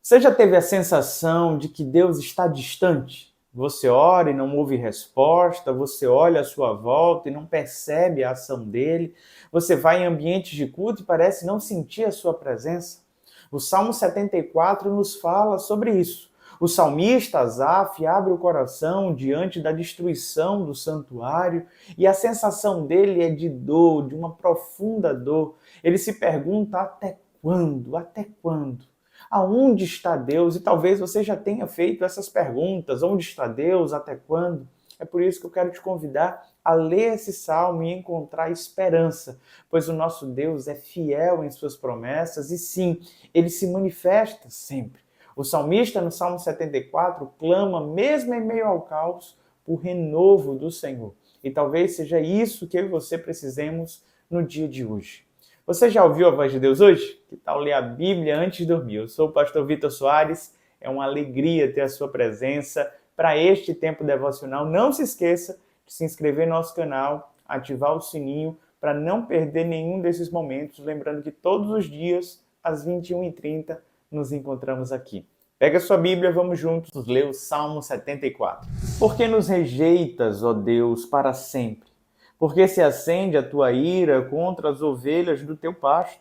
Você já teve a sensação de que Deus está distante? Você ora e não ouve resposta, você olha à sua volta e não percebe a ação dele, você vai em ambientes de culto e parece não sentir a sua presença. O Salmo 74 nos fala sobre isso. O salmista Asaf abre o coração diante da destruição do santuário e a sensação dele é de dor, de uma profunda dor. Ele se pergunta até quando? Até quando? Aonde está Deus? E talvez você já tenha feito essas perguntas. Onde está Deus? Até quando? É por isso que eu quero te convidar a ler esse salmo e encontrar esperança, pois o nosso Deus é fiel em suas promessas e sim, ele se manifesta sempre. O salmista, no Salmo 74, clama, mesmo em meio ao caos, por renovo do Senhor. E talvez seja isso que eu e você precisemos no dia de hoje. Você já ouviu a voz de Deus hoje? Que tal ler a Bíblia antes de dormir? Eu sou o pastor Vitor Soares, é uma alegria ter a sua presença para este tempo devocional. Não se esqueça de se inscrever no nosso canal, ativar o sininho para não perder nenhum desses momentos. Lembrando que todos os dias, às 21h30, nos encontramos aqui. Pega a sua Bíblia, vamos juntos ler o Salmo 74. Por que nos rejeitas, ó Deus, para sempre? Porque se acende a tua ira contra as ovelhas do teu pasto.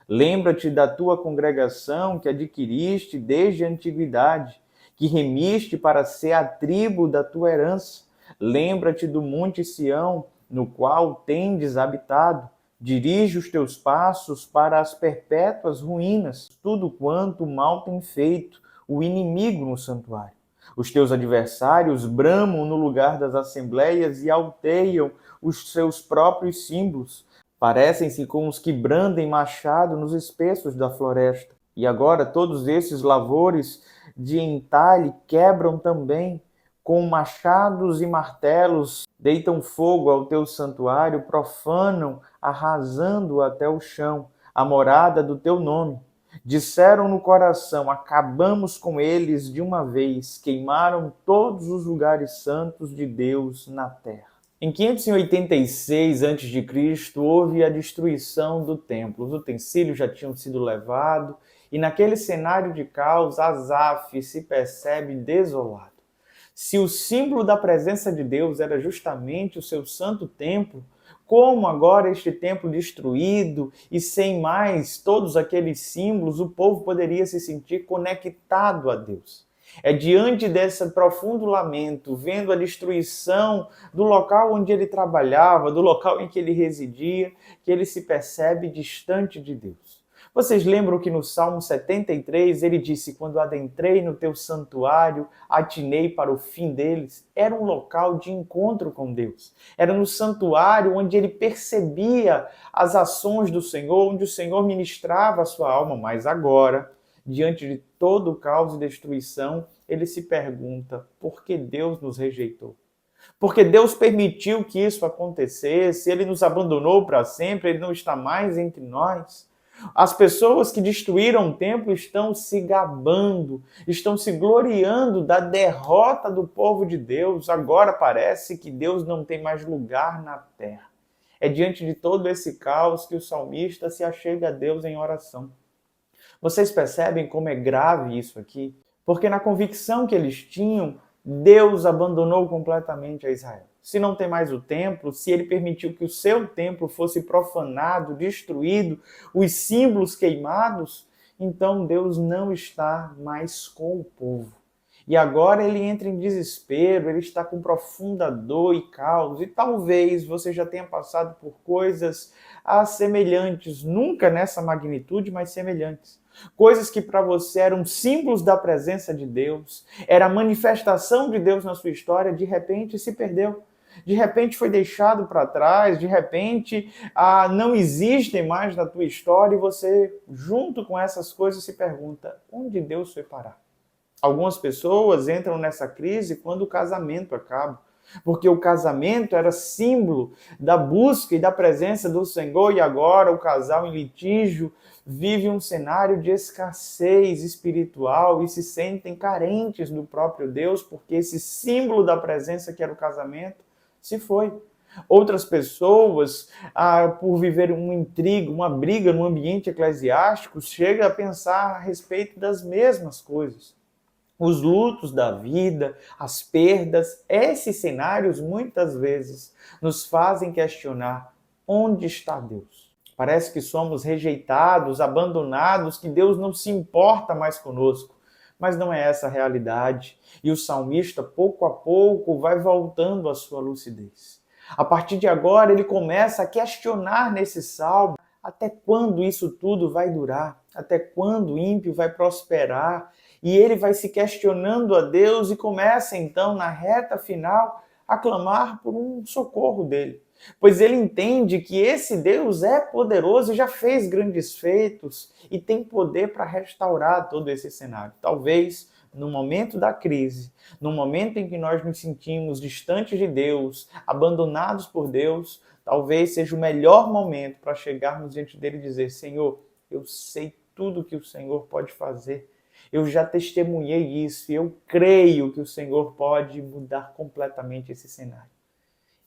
Lembra-te da tua congregação que adquiriste desde a antiguidade, que remiste para ser a tribo da tua herança. Lembra-te do monte Sião, no qual tendes habitado. Dirige os teus passos para as perpétuas ruínas, tudo quanto o mal tem feito, o inimigo no santuário. Os teus adversários bramam no lugar das assembleias e alteiam os seus próprios símbolos. Parecem-se com os que brandem machado nos espessos da floresta. E agora todos esses lavores de entalhe quebram também, com machados e martelos, deitam fogo ao teu santuário, profanam, arrasando até o chão, a morada do teu nome. Disseram no coração, acabamos com eles de uma vez, queimaram todos os lugares santos de Deus na terra. Em 586 a.C., houve a destruição do templo. Os utensílios já tinham sido levados, e naquele cenário de caos, Asaf se percebe desolado. Se o símbolo da presença de Deus era justamente o seu santo templo, como agora este templo destruído e sem mais todos aqueles símbolos, o povo poderia se sentir conectado a Deus? É diante desse profundo lamento, vendo a destruição do local onde ele trabalhava, do local em que ele residia, que ele se percebe distante de Deus. Vocês lembram que no Salmo 73 ele disse, quando adentrei no teu santuário, atinei para o fim deles. Era um local de encontro com Deus. Era no santuário onde ele percebia as ações do Senhor, onde o Senhor ministrava a sua alma. Mas agora, diante de todo o caos e destruição, ele se pergunta, por que Deus nos rejeitou? Porque Deus permitiu que isso acontecesse, ele nos abandonou para sempre, ele não está mais entre nós. As pessoas que destruíram o templo estão se gabando, estão se gloriando da derrota do povo de Deus. Agora parece que Deus não tem mais lugar na terra. É diante de todo esse caos que o salmista se achega a Deus em oração. Vocês percebem como é grave isso aqui? Porque na convicção que eles tinham, Deus abandonou completamente a Israel. Se não tem mais o templo, se ele permitiu que o seu templo fosse profanado, destruído, os símbolos queimados, então Deus não está mais com o povo. E agora ele entra em desespero, ele está com profunda dor e caos. E talvez você já tenha passado por coisas semelhantes, nunca nessa magnitude, mas semelhantes. Coisas que para você eram símbolos da presença de Deus, era a manifestação de Deus na sua história, de repente se perdeu. De repente foi deixado para trás, de repente não existem mais na tua história e você, junto com essas coisas, se pergunta, onde Deus foi parar? Algumas pessoas entram nessa crise quando o casamento acaba, porque o casamento era símbolo da busca e da presença do Senhor e agora o casal em litígio vive um cenário de escassez espiritual e se sentem carentes do próprio Deus porque esse símbolo da presença que era o casamento se foi. Outras pessoas, por viver uma intriga, uma briga no ambiente eclesiástico, chegam a pensar a respeito das mesmas coisas. Os lutos da vida, as perdas, esses cenários muitas vezes nos fazem questionar: onde está Deus? Parece que somos rejeitados, abandonados, que Deus não se importa mais conosco. Mas não é essa a realidade. E o salmista, pouco a pouco, vai voltando à sua lucidez. A partir de agora, ele começa a questionar nesse salmo: até quando isso tudo vai durar? Até quando o ímpio vai prosperar? E ele vai se questionando a Deus e começa então, na reta final, a clamar por um socorro dele. Pois ele entende que esse Deus é poderoso e já fez grandes feitos e tem poder para restaurar todo esse cenário. Talvez no momento da crise, no momento em que nós nos sentimos distantes de Deus, abandonados por Deus, talvez seja o melhor momento para chegarmos diante dele e dizer: Senhor, eu sei tudo que o Senhor pode fazer. Eu já testemunhei isso e eu creio que o Senhor pode mudar completamente esse cenário.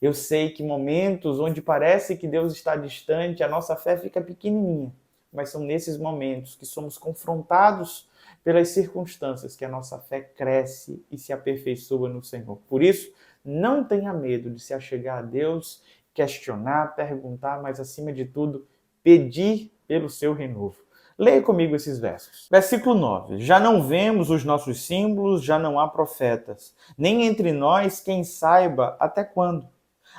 Eu sei que momentos onde parece que Deus está distante, a nossa fé fica pequenininha, mas são nesses momentos que somos confrontados pelas circunstâncias que a nossa fé cresce e se aperfeiçoa no Senhor. Por isso, não tenha medo de se achegar a Deus, questionar, perguntar, mas acima de tudo, pedir pelo seu renovo. Leia comigo esses versos. Versículo 9. Já não vemos os nossos símbolos, já não há profetas, nem entre nós quem saiba até quando.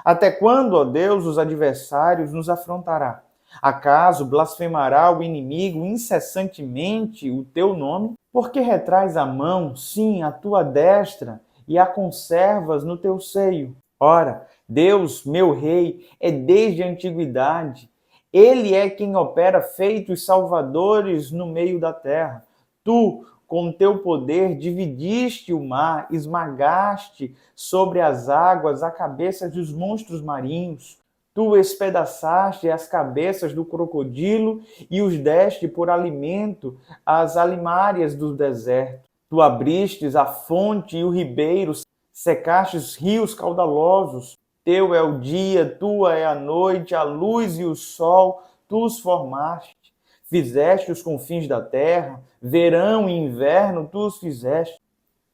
Até quando, ó Deus, os adversários nos afrontará? Acaso blasfemará o inimigo incessantemente o teu nome? Porque retrais a mão, sim, a tua destra, e a conservas no teu seio. Ora, Deus, meu Rei, é desde a antiguidade. Ele é quem opera feitos salvadores no meio da terra. Tu, com teu poder, dividiste o mar, esmagaste sobre as águas a cabeça dos monstros marinhos. Tu espedaçaste as cabeças do crocodilo e os deste por alimento às alimárias do deserto. Tu abristes a fonte e o ribeiro, secaste os rios caudalosos. Teu é o dia, tua é a noite, a luz e o sol, tu os formaste. Fizeste os confins da terra, verão e inverno, tu os fizeste.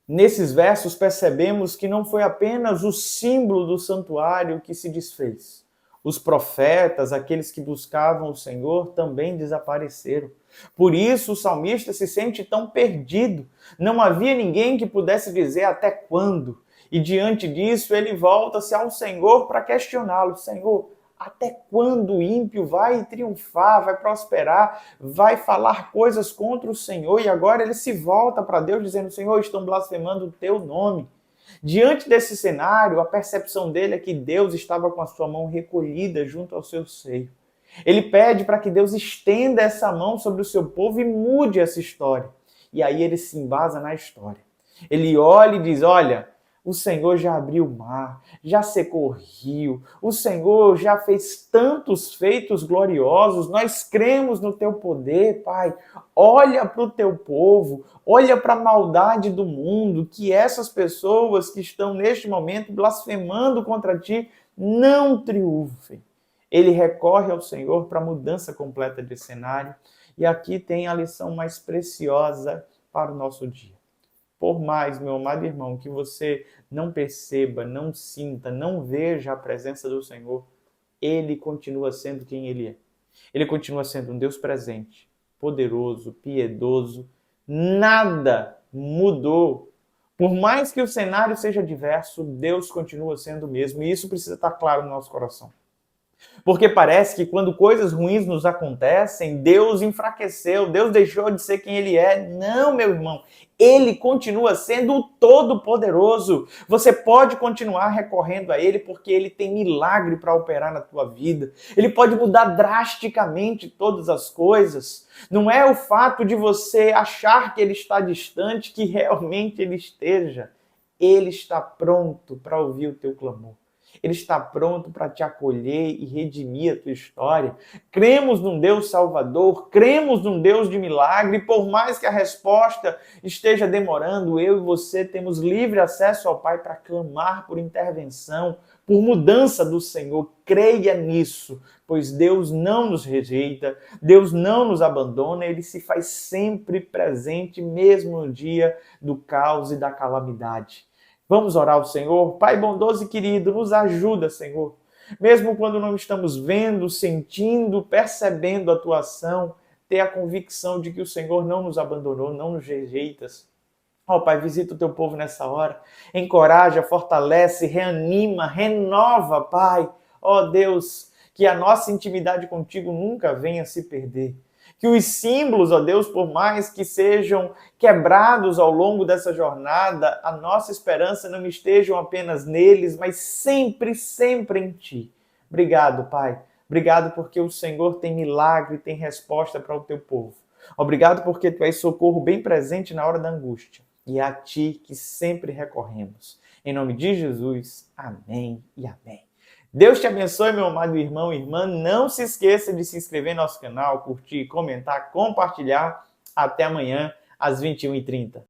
Nesses versos percebemos que não foi apenas o símbolo do santuário que se desfez. Os profetas, aqueles que buscavam o Senhor, também desapareceram. Por isso o salmista se sente tão perdido. Não havia ninguém que pudesse dizer até quando. E diante disso ele volta-se ao Senhor para questioná-lo. Senhor, até quando o ímpio vai triunfar, vai prosperar, vai falar coisas contra o Senhor? E agora ele se volta para Deus dizendo: Senhor, estão blasfemando o teu nome. Diante desse cenário, a percepção dele é que Deus estava com a sua mão recolhida junto ao seu seio. Ele pede para que Deus estenda essa mão sobre o seu povo e mude essa história. E aí ele se embasa na história. Ele olha e diz: olha, o Senhor já abriu o mar, já secou o rio, o Senhor já fez tantos feitos gloriosos, nós cremos no teu poder, Pai. Olha para o teu povo, olha para a maldade do mundo, que essas pessoas que estão neste momento blasfemando contra ti não triunfem. Ele recorre ao Senhor para a mudança completa de cenário, e aqui tem a lição mais preciosa para o nosso dia. Por mais, meu amado irmão, que você não perceba, não sinta, não veja a presença do Senhor, Ele continua sendo quem Ele é. Ele continua sendo um Deus presente, poderoso, piedoso. Nada mudou. Por mais que o cenário seja diverso, Deus continua sendo o mesmo. E isso precisa estar claro no nosso coração. Porque parece que quando coisas ruins nos acontecem, Deus enfraqueceu, Deus deixou de ser quem Ele é. Não, meu irmão, Ele continua sendo o Todo-Poderoso. Você pode continuar recorrendo a Ele porque Ele tem milagre para operar na tua vida. Ele pode mudar drasticamente todas as coisas. Não é o fato de você achar que Ele está distante, que realmente Ele esteja. Ele está pronto para ouvir o teu clamor. Ele está pronto para te acolher e redimir a tua história. Cremos num Deus salvador, cremos num Deus de milagre. Por mais que a resposta esteja demorando, eu e você temos livre acesso ao Pai para clamar por intervenção, por mudança do Senhor. Creia nisso, pois Deus não nos rejeita, Deus não nos abandona, Ele se faz sempre presente, mesmo no dia do caos e da calamidade. Vamos orar ao Senhor? Pai bondoso e querido, nos ajuda, Senhor. Mesmo quando não estamos vendo, sentindo, percebendo a tua ação, ter a convicção de que o Senhor não nos abandonou, não nos rejeita. Ó Pai, visita o teu povo nessa hora, encoraja, fortalece, reanima, renova, Pai. Ó Deus, que a nossa intimidade contigo nunca venha se perder. Que os símbolos, ó Deus, por mais que sejam quebrados ao longo dessa jornada, a nossa esperança não estejam apenas neles, mas sempre, sempre em Ti. Obrigado, Pai. Obrigado porque o Senhor tem milagre, tem resposta para o teu povo. Obrigado porque Tu és socorro bem presente na hora da angústia. E é a Ti que sempre recorremos. Em nome de Jesus, amém e amém. Deus te abençoe, meu amado irmão e irmã. Não se esqueça de se inscrever no nosso canal, curtir, comentar, compartilhar. Até amanhã, às 21h30.